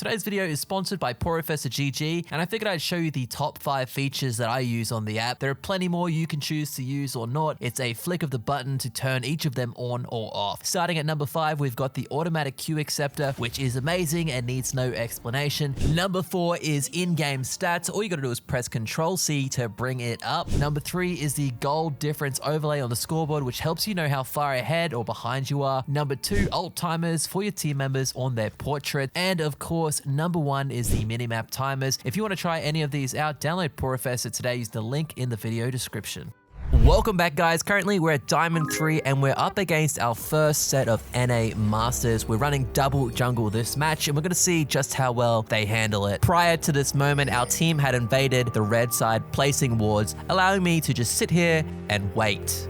Today's video is sponsored by Professor GG, and I figured I'd show you the top 5 features that I use on the app. There are plenty more you can choose to use or not. It's a flick of the button to turn each of them on or off. Starting at number 5, we've got the automatic queue acceptor, which is amazing and needs no explanation. Number 4 is in-game stats. All you gotta do is press Ctrl-C to bring it up. Number 3 is the goal difference overlay on the scoreboard, which helps you know how far ahead or behind you are. Number 2, alt timers for your team members on their portrait. And of course, number 1 is the minimap timers. If you want to try any of these out, download Professor today. Use the link in the video description. Welcome back, guys. Currently we're at Diamond 3 and we're up against our first set of NA Masters. We're running double jungle this match and we're going to see just how well they handle it. Prior to this moment, our team had invaded the red side, placing wards, allowing me to just sit here and wait.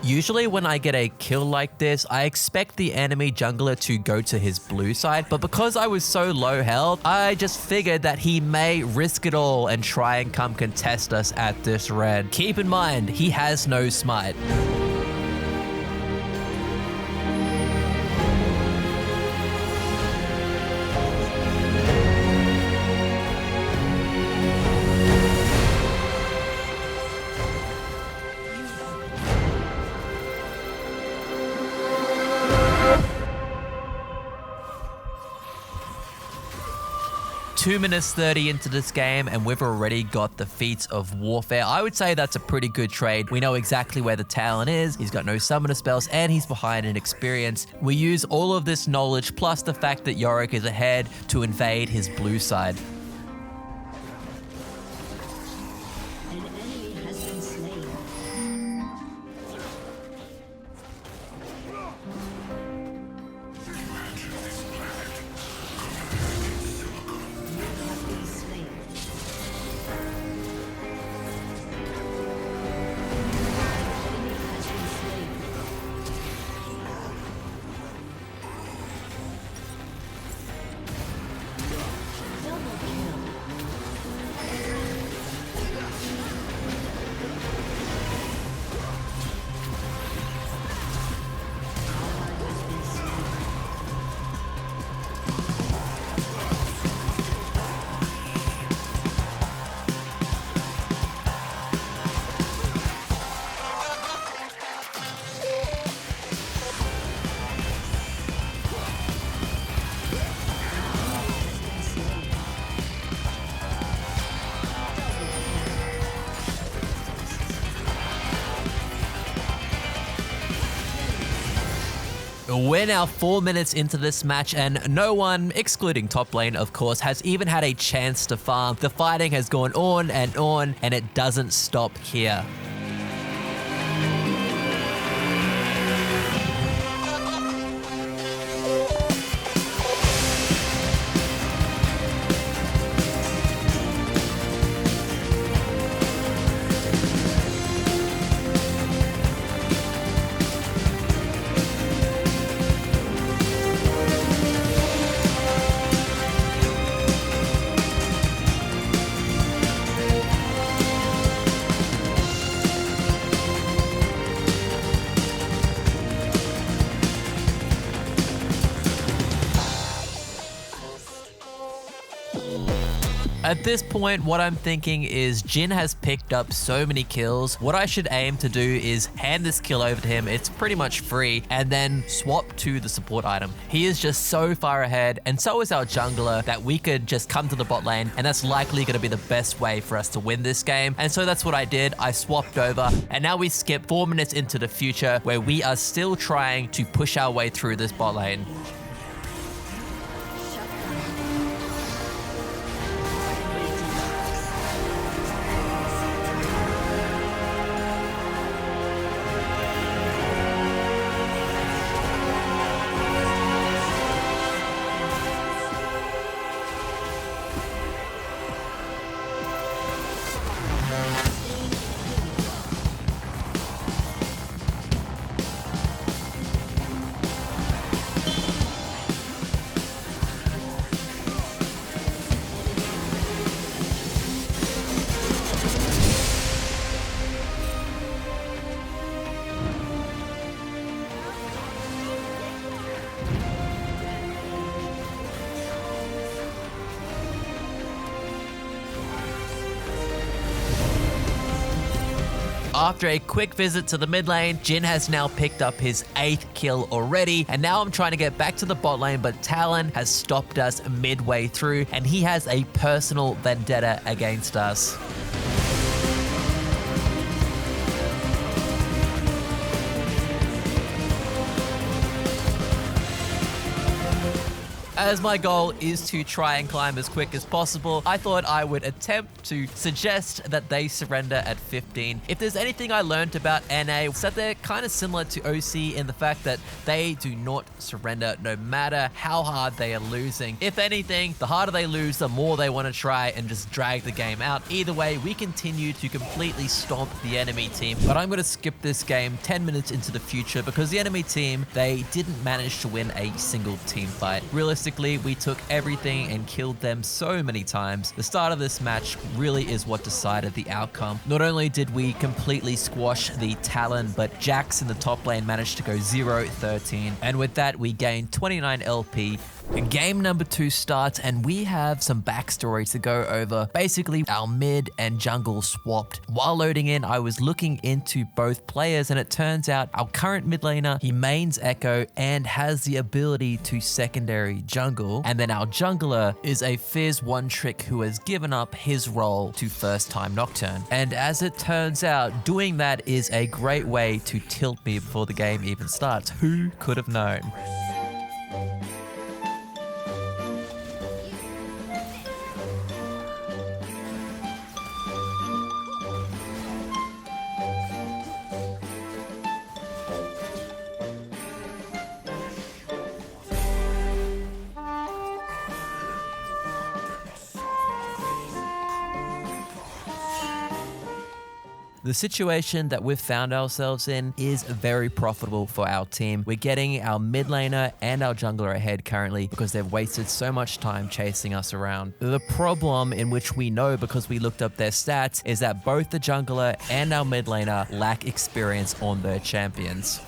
Usually when I get a kill like this, I expect the enemy jungler to go to his blue side, but because I was so low health, I just figured that he may risk it all and try and come contest us at this red. Keep in mind, he has no smite. 2 minutes 30 into this game and we've already got the feats of warfare. I would say that's a pretty good trade. We know exactly where the talent is. He's got no summoner spells and he's behind in experience. We use all of this knowledge plus the fact that Yorick is ahead to invade his blue side. We're now 4 minutes into this match and no one, excluding top lane of course, has even had a chance to farm. The fighting has gone on and it doesn't stop here. At this point, what I'm thinking is Jhin has picked up so many kills. What I should aim to do is hand this kill over to him. It's pretty much free, and then swap to the support item. He is just so far ahead, and so is our jungler, that we could just come to the bot lane, and that's likely going to be the best way for us to win this game. And so that's what I did. I swapped over, and now we skip 4 minutes into the future where we are still trying to push our way through this bot lane. After a quick visit to the mid lane, Jhin has now picked up his 8th kill already, and now I'm trying to get back to the bot lane, but Talon has stopped us midway through, and he has a personal vendetta against us. As my goal is to try and climb as quick as possible, I thought I would attempt to suggest that they surrender at 15. If there's anything I learned about NA, it's that they're kind of similar to OC in the fact that they do not surrender no matter how hard they are losing. If anything, the harder they lose, the more they want to try and just drag the game out. Either way, we continue to completely stomp the enemy team, but I'm going to skip this game 10 minutes into the future because the enemy team, they didn't manage to win a single team fight. Realistically, we took everything and killed them so many times. The start of this match really is what decided the outcome. Not only did we completely squash the Talon, but Jax in the top lane managed to go 0-13. And with that, we gained 29 LP. Game number 2 starts, and we have some backstory to go over. Basically, our mid and jungle swapped. While loading in, I was looking into both players, and it turns out our current mid laner, he mains Echo and has the ability to secondary jungle. And then our jungler is a Fizz one-trick who has given up his role to first-time Nocturne. And as it turns out, doing that is a great way to tilt me before the game even starts. Who could have known? The situation that we've found ourselves in is very profitable for our team. We're getting our mid laner and our jungler ahead currently because they've wasted so much time chasing us around. The problem, in which we know because we looked up their stats, is that both the jungler and our mid laner lack experience on their champions.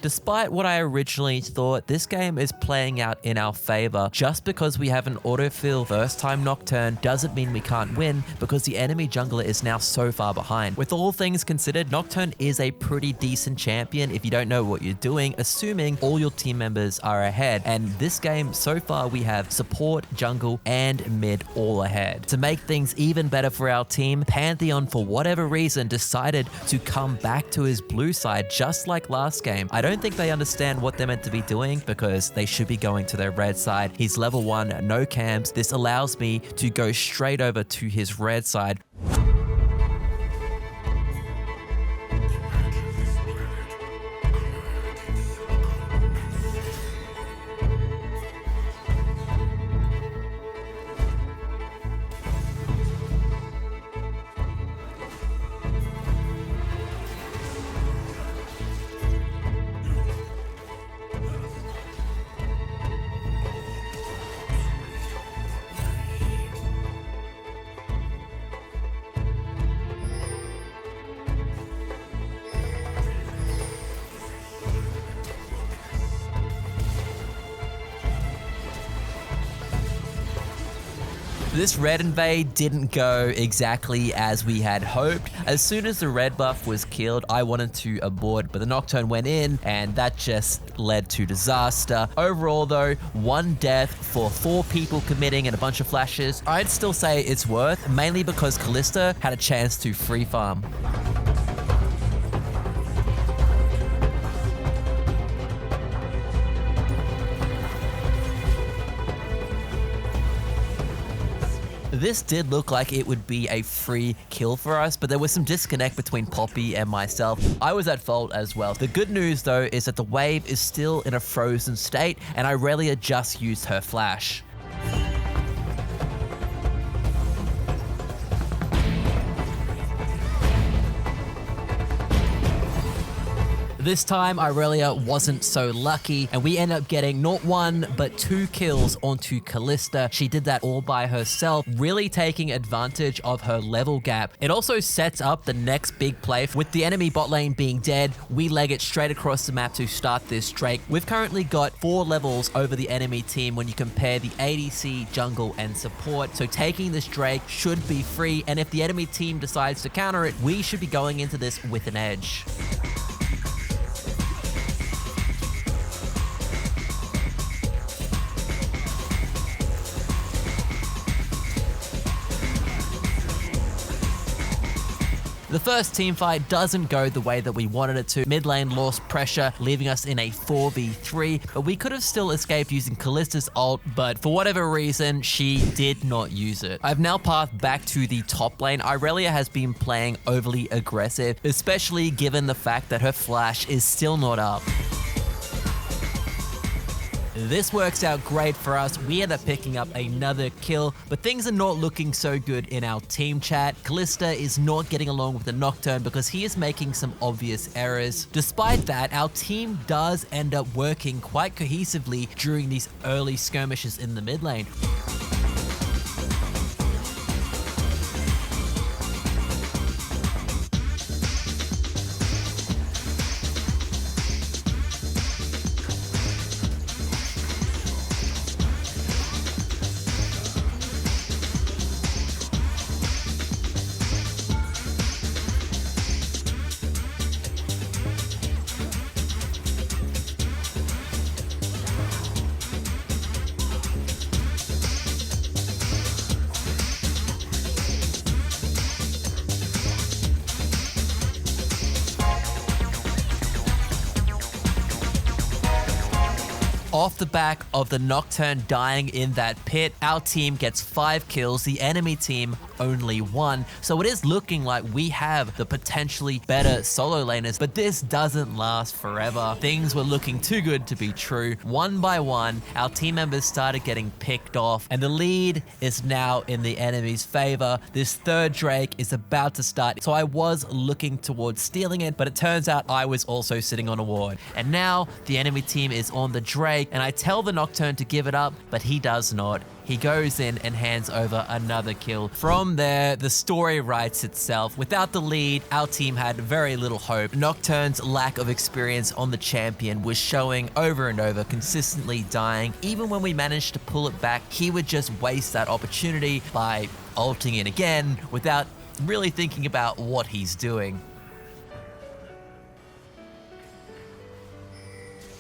Despite what I originally thought, this game is playing out in our favor. Just because we have an autofill first time Nocturne doesn't mean we can't win, because the enemy jungler is now so far behind. With all things considered, Nocturne is a pretty decent champion if you don't know what you're doing, assuming all your team members are ahead. And this game, so far, we have support, jungle, and mid all ahead. To make things even better for our team, Pantheon, for whatever reason, decided to come back to his blue side just like last game. I don't think they understand what they're meant to be doing because they should be going to their red side. He's level 1, no camps. This allows me to go straight over to his red side. This red invade didn't go exactly as we had hoped. As soon as the red buff was killed, I wanted to abort, but the Nocturne went in and that just led to disaster. Overall though, 1 death for 4 people committing and a bunch of flashes. I'd still say it's worth, mainly because Kalista had a chance to free farm. This did look like it would be a free kill for us, but there was some disconnect between Poppy and myself. I was at fault as well. The good news though is that the wave is still in a frozen state and Irelia just used her flash. This time, Irelia wasn't so lucky, and we end up getting not one, but 2 kills onto Kalista. She did that all by herself, really taking advantage of her level gap. It also sets up the next big play. With the enemy bot lane being dead, we leg it straight across the map to start this Drake. We've currently got 4 levels over the enemy team when you compare the ADC, jungle, and support. So taking this Drake should be free, and if the enemy team decides to counter it, we should be going into this with an edge. The first team fight doesn't go the way that we wanted it to. Mid lane lost pressure, leaving us in a 4v3, but we could have still escaped using Kalista's ult, but for whatever reason, she did not use it. I've now pathed back to the top lane. Irelia has been playing overly aggressive, especially given the fact that her flash is still not up. This works out great for us. We end up picking up another kill, but things are not looking so good in our team chat. Kalista is not getting along with the Nocturne because he is making some obvious errors. Despite that, our team does end up working quite cohesively during these early skirmishes in the mid lane. Off the back of the Nocturne dying in that pit, our team gets 5 kills, the enemy team only 1. So it is looking like we have the potentially better solo laners, but this doesn't last forever. Things were looking too good to be true. One by one, our team members started getting picked off, and the lead is now in the enemy's favor. This third Drake is about to start, so I was looking towards stealing it, but it turns out I was also sitting on a ward. And now the enemy team is on the Drake, and I tell the Nocturne to give it up, but he does not. He goes in and hands over another kill. From there, the story writes itself. Without the lead, our team had very little hope. Nocturne's lack of experience on the champion was showing over and over, consistently dying. Even when we managed to pull it back, he would just waste that opportunity by ulting in again without really thinking about what he's doing.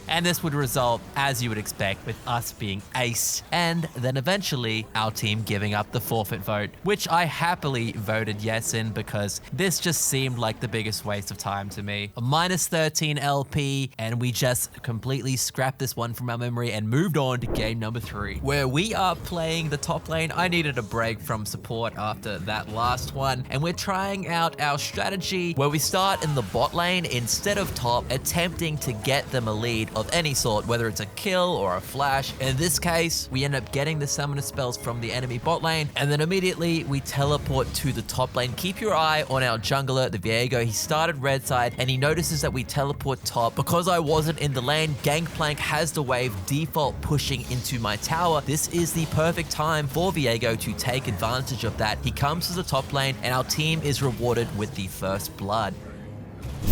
And this would result, as you would expect, with us being aced, and then eventually our team giving up the forfeit vote, which I happily voted yes in because this just seemed like the biggest waste of time to me. A -13 LP, and we just completely scrapped this one from our memory and moved on to game number 3, where we are playing the top lane. I needed a break from support after that last one, and we're trying out our strategy where we start in the bot lane instead of top, attempting to get them a lead of any sort, whether it's a kill or a flash. In this case, we end up getting the summoner spells from the enemy bot lane, and then immediately we teleport to the top lane. Keep your eye on our jungler, the Viego. He started red side, and he notices that we teleport top. Because I wasn't in the lane, Gangplank has the wave default pushing into my tower. This is the perfect time for Viego to take advantage of that. He comes to the top lane, and our team is rewarded with the first blood.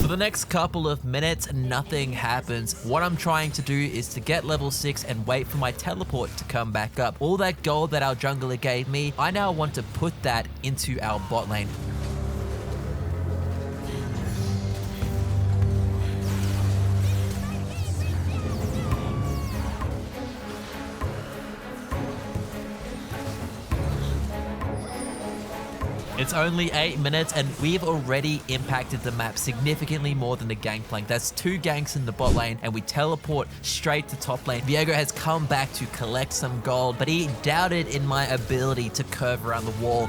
For the next couple of minutes, nothing happens. What I'm trying to do is to get level 6 and wait for my teleport to come back up. All that gold that our jungler gave me, I now want to put that into our bot lane. It's only 8 minutes and we've already impacted the map significantly more than the Gangplank. That's 2 ganks in the bot lane and we teleport straight to top lane. Viego has come back to collect some gold, but he doubted in my ability to curve around the wall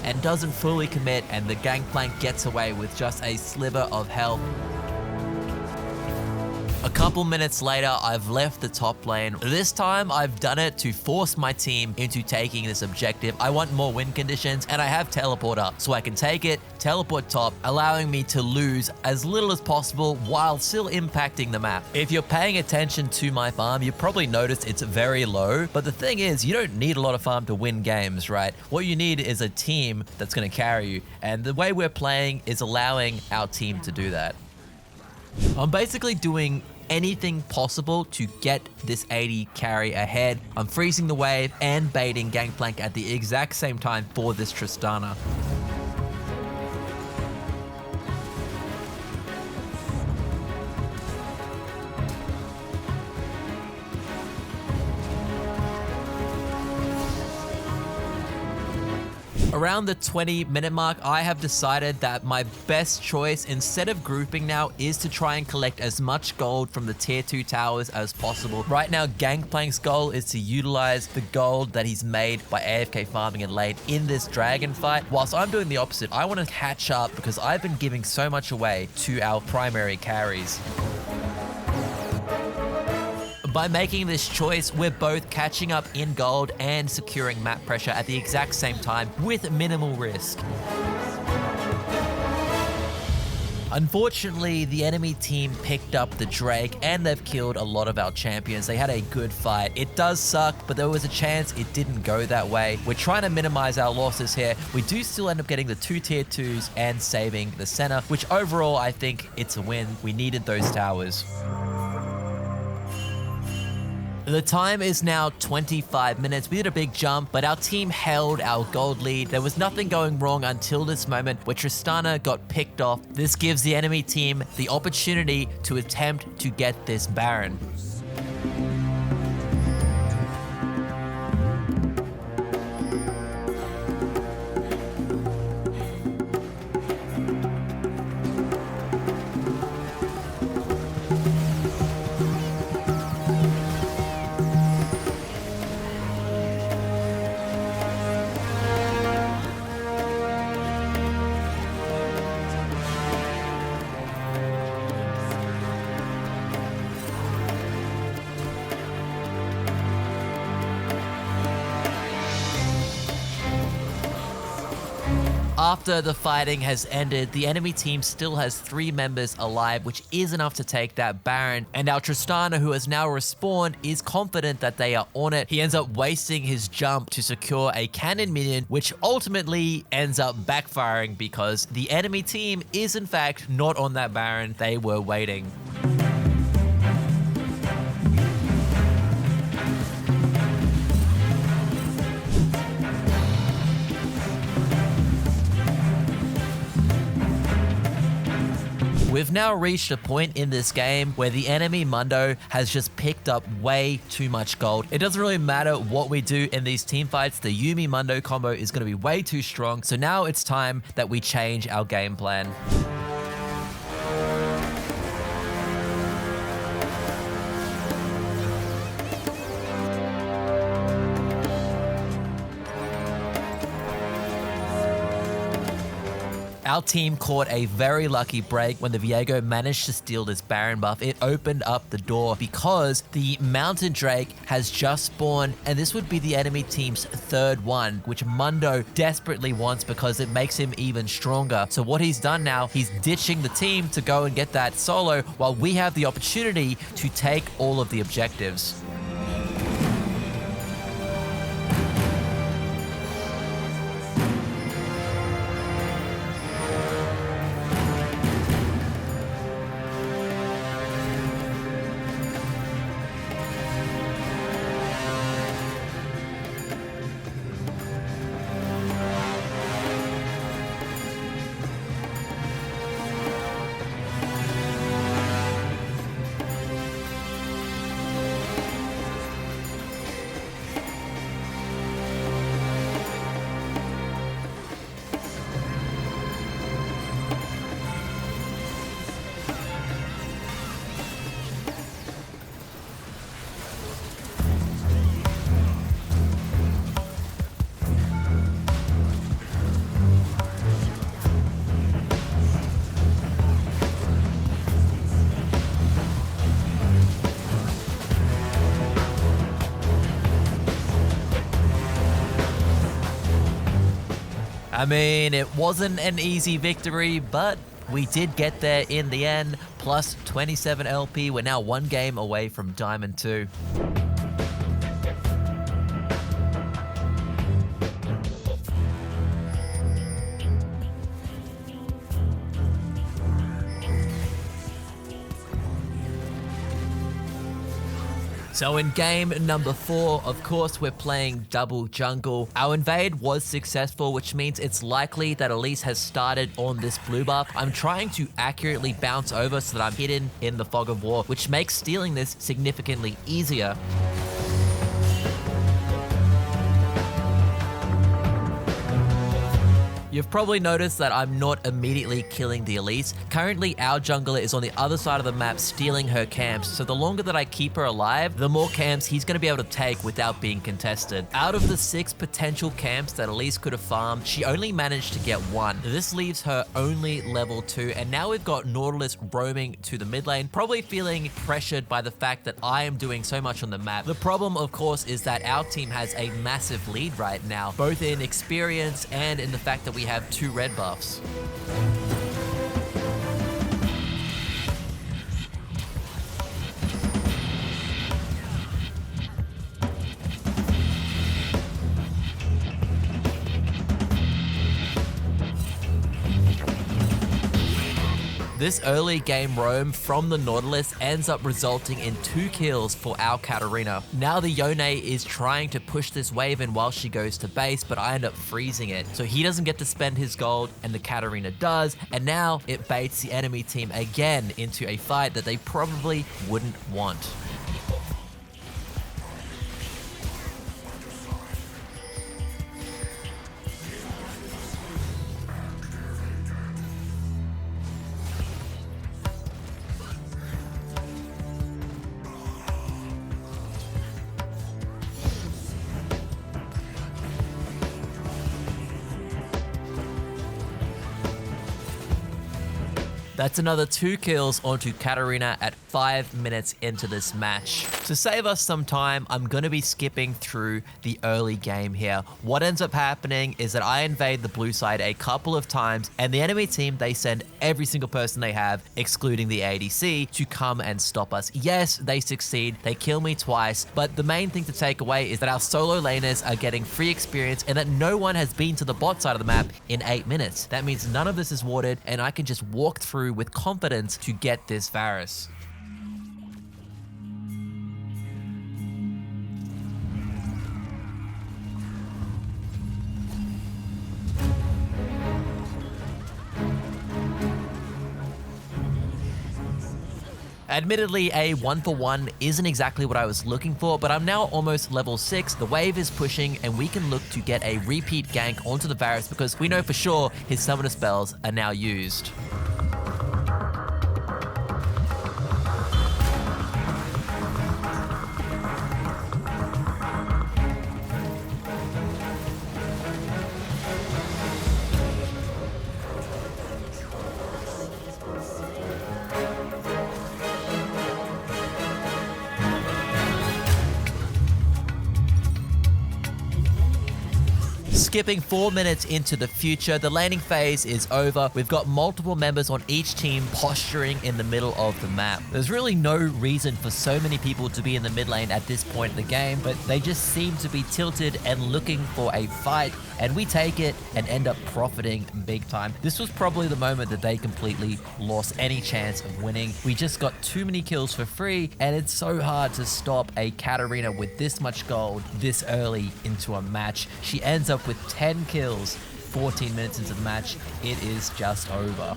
and doesn't fully commit, and the Gangplank gets away with just a sliver of health. A couple minutes later, I've left the top lane. This time, I've done it to force my team into taking this objective. I want more win conditions, and I have teleporter, so I can take it, teleport top, allowing me to lose as little as possible while still impacting the map. If you're paying attention to my farm, you probably noticed it's very low, but the thing is, you don't need a lot of farm to win games, right? What you need is a team that's going to carry you, and the way we're playing is allowing our team to do that. I'm basically doing anything possible to get this 80 carry ahead. I'm freezing the wave and baiting Gangplank at the exact same time for this Tristana. Around the 20-minute mark, I have decided that my best choice, instead of grouping now, is to try and collect as much gold from the tier 2 towers as possible. Right now, Gangplank's goal is to utilize the gold that he's made by AFK farming in lane in this dragon fight, whilst I'm doing the opposite. I want to catch up because I've been giving so much away to our primary carries. By making this choice, we're both catching up in gold and securing map pressure at the exact same time with minimal risk. Unfortunately, the enemy team picked up the Drake and they've killed a lot of our champions. They had a good fight. It does suck, but there was a chance it didn't go that way. We're trying to minimize our losses here. We do still end up getting the 2 tier 2s and saving the center, which overall I think it's a win. We needed those towers. The time is now 25 minutes. We did a big jump, but our team held our gold lead. There was nothing going wrong until this moment where Tristana got picked off. This gives the enemy team the opportunity to attempt to get this Baron. After the fighting has ended, the enemy team still has 3 members alive, which is enough to take that Baron. And our Tristana, who has now respawned, is confident that they are on it. He ends up wasting his jump to secure a cannon minion, which ultimately ends up backfiring because the enemy team is in fact not on that Baron. They were waiting. We've now reached a point in this game where the enemy Mundo has just picked up way too much gold. It doesn't really matter what we do in these team fights. The Yuumi Mundo combo is going to be way too strong. So now it's time that we change our game plan. Our team caught a very lucky break when the Viego managed to steal this Baron buff. It opened up the door because the Mountain Drake has just spawned, and this would be the enemy team's 3rd one, which Mundo desperately wants because it makes him even stronger. So what he's done now, he's ditching the team to go and get that solo while we have the opportunity to take all of the objectives. I mean, it wasn't an easy victory, but we did get there in the end. Plus 27 LP, we're now 1 game away from Diamond 2. So in game number 4, of course, we're playing double jungle. Our invade was successful, which means it's likely that Elise has started on this blue buff. I'm trying to accurately bounce over so that I'm hidden in the fog of war, which makes stealing this significantly easier. You've probably noticed that I'm not immediately killing the Elise. Currently, our jungler is on the other side of the map stealing her camps, so the longer that I keep her alive, the more camps he's going to be able to take without being contested. Out of the 6 potential camps that Elise could have farmed, she only managed to get 1. This leaves her only level 2, and now we've got Nautilus roaming to the mid lane, probably feeling pressured by the fact that I am doing so much on the map. The problem, of course, is that our team has a massive lead right now, both in experience and in the fact that we have 2 red buffs. This early game roam from the Nautilus ends up resulting in 2 kills for our Katarina. Now the Yone is trying to push this wave in while she goes to base, but I end up freezing it. So he doesn't get to spend his gold and the Katarina does, and now it baits the enemy team again into a fight that they probably wouldn't want. That's another 2 kills onto Katarina at 5 minutes into this match. To save us some time, I'm going to be skipping through the early game here. What ends up happening is that I invade the blue side a couple of times, and the enemy team, they send every single person they have, excluding the ADC, to come and stop us. Yes, they succeed. They kill me twice, but the main thing to take away is that our solo laners are getting free experience and that no one has been to the bot side of the map in 8 minutes. That means none of this is warded, and I can just walk through with confidence to get this Varus. Admittedly, a 1-for-1 isn't exactly what I was looking for, but I'm now almost level 6, the wave is pushing, and we can look to get a repeat gank onto the Varus because we know for sure his summoner spells are now used. Skipping 4 minutes into the future, the laning phase is over. We've got multiple members on each team posturing in the middle of the map. There's really no reason for so many people to be in the mid lane at this point in the game, but they just seem to be tilted and looking for a fight, and we take it and end up profiting big time. This was probably the moment that they completely lost any chance of winning. We just got too many kills for free, and it's so hard to stop a Katarina with this much gold this early into a match. She ends up with 10 kills 14 minutes into the match. It is just over.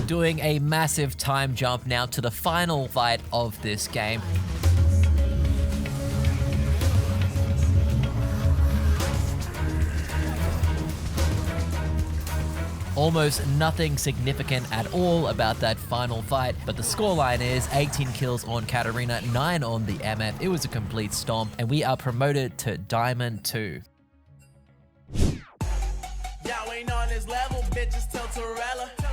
Doing a massive time jump now to the final fight of this game. Almost nothing significant at all about that final fight, but the scoreline is 18 kills on Katarina, 9 on the MF. It was a complete stomp, and we are promoted to Diamond 2. Y'all ain't on this level, bitches, Tilterella.